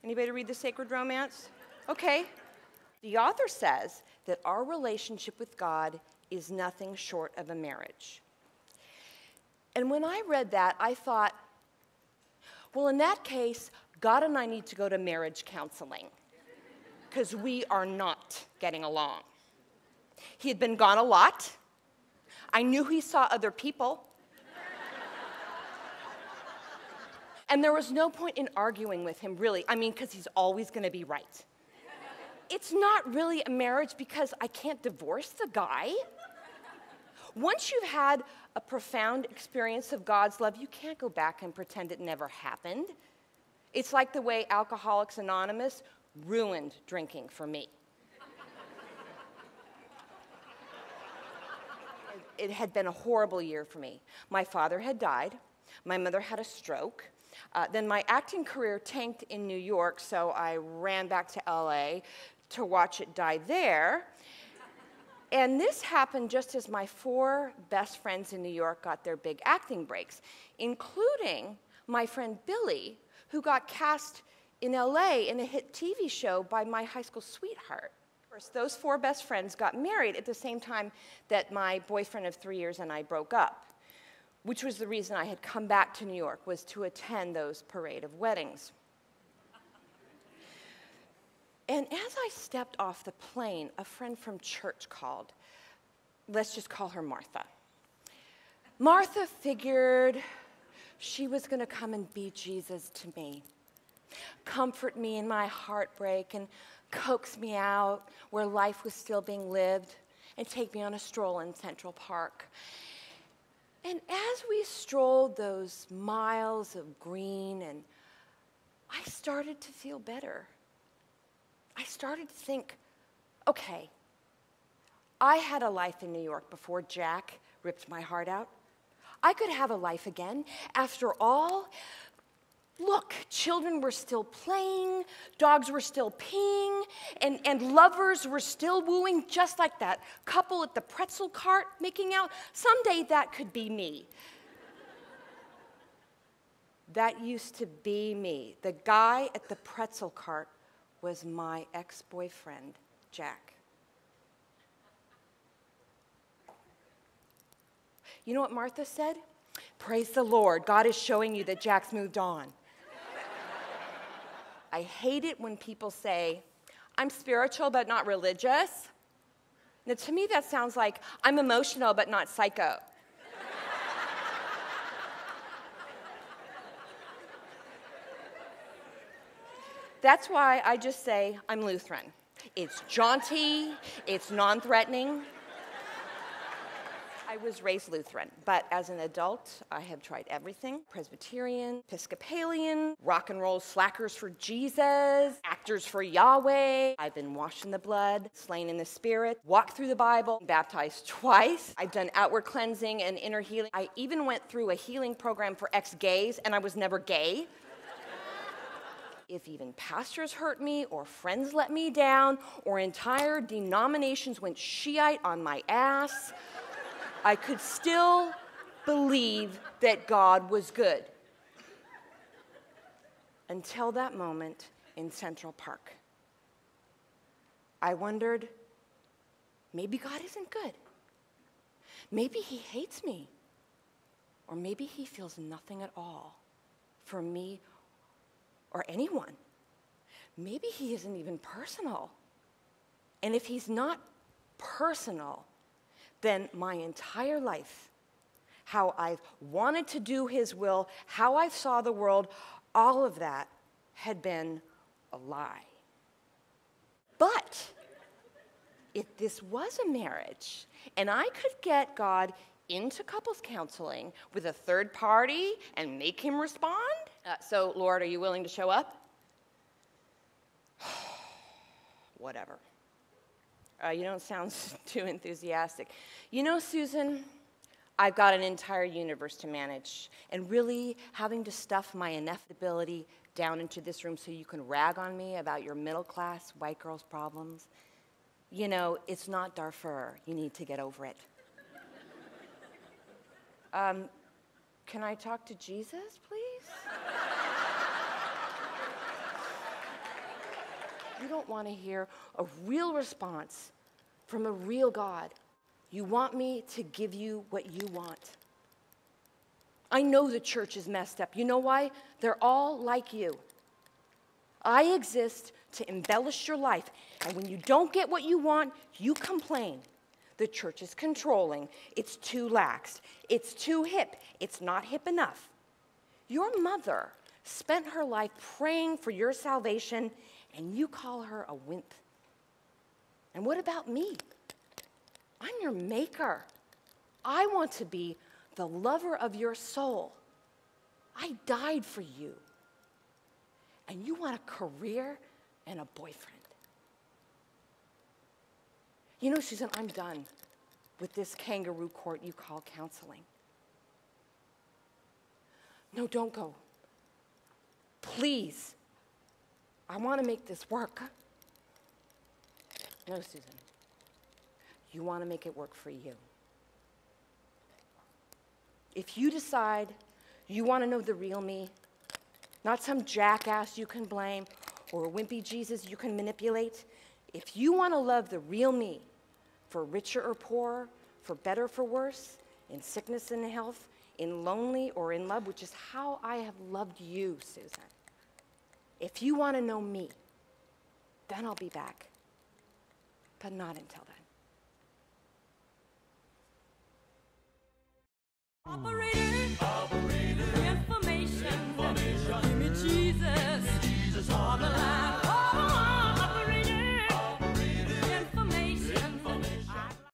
Anybody read The Sacred Romance? Okay. The author says that our relationship with God is nothing short of a marriage. And when I read that, I thought, well, in that case, God and I need to go to marriage counseling because we are not getting along. He had been gone a lot. I knew he saw other people. And there was no point in arguing with him, really. I mean, because he's always going to be right. It's not really a marriage because I can't divorce the guy. Once you've had a profound experience of God's love, you can't go back and pretend it never happened. It's like the way Alcoholics Anonymous ruined drinking for me. It had been a horrible year for me. My father had died. My mother had a stroke. Then my acting career tanked in New York, so I ran back to LA to watch it die there. And this happened just as my 4 best friends in New York got their big acting breaks, including my friend Billy, who got cast in LA in a hit TV show by my high school sweetheart. Those 4 best friends got married at the same time that my boyfriend of 3 years and I broke up, which was the reason I had come back to New York, was to attend those parade of weddings. And as I stepped off the plane, a friend from church called. Let's just call her Martha. Martha figured she was going to come and be Jesus to me, comfort me in my heartbreak and coax me out where life was still being lived and take me on a stroll in Central Park. And as we strolled those miles of green, and I started to feel better. I started to think, okay, I had a life in New York before Jack ripped my heart out. I could have a life again. After all, look, children were still playing, dogs were still peeing, and lovers were still wooing, just like that couple at the pretzel cart making out. Someday that could be me. That used to be me. The guy at the pretzel cart was my ex-boyfriend, Jack. You know what Martha said? Praise the Lord, God is showing you that Jack's moved on. I hate it when people say, I'm spiritual but not religious. Now, to me, that sounds like I'm emotional but not psycho. That's why I just say I'm Lutheran. It's jaunty, it's non-threatening. I was raised Lutheran, but as an adult, I have tried everything. Presbyterian, Episcopalian, rock and roll slackers for Jesus, actors for Yahweh. I've been washed in the blood, slain in the spirit, walked through the Bible, baptized twice. I've done outward cleansing and inner healing. I even went through a healing program for ex-gays, and I was never gay. If even pastors hurt me, or friends let me down, or entire denominations went Shiite on my ass, I could still believe that God was good. Until that moment in Central Park. I wondered, maybe God isn't good. Maybe he hates me. Or maybe he feels nothing at all for me or anyone. Maybe he isn't even personal. And if he's not personal, then my entire life, how I've wanted to do his will, how I saw the world, all of that had been a lie. But if this was a marriage, and I could get God into couples counseling with a third party and make him respond, so Lord, are you willing to show up? Whatever. You don't sound too enthusiastic. You know, Susan, I've got an entire universe to manage, and really having to stuff my ineffability down into this room so you can rag on me about your middle-class white girl's problems, you know, it's not Darfur. You need to get over it. Can I talk to Jesus, please? You don't want to hear a real response from a real God. You want me to give you what you want. I know the church is messed up. You know why? They're all like you. I exist to embellish your life. And when you don't get what you want, you complain. The church is controlling. It's too lax. It's too hip. It's not hip enough. Your mother spent her life praying for your salvation, and you call her a wimp. And what about me? I'm your maker. I want to be the lover of your soul. I died for you. And you want a career and a boyfriend. You know, Susan, I'm done with this kangaroo court you call counseling. No, don't go. Please. I want to make this work. No, Susan. You want to make it work for you. If you decide you want to know the real me, not some jackass you can blame or a wimpy Jesus you can manipulate, if you want to love the real me, for richer or poorer, for better or for worse, in sickness and health, in lonely or in love, which is how I have loved you, Susan. If you want to know me, then I'll be back. But not until then. Operator.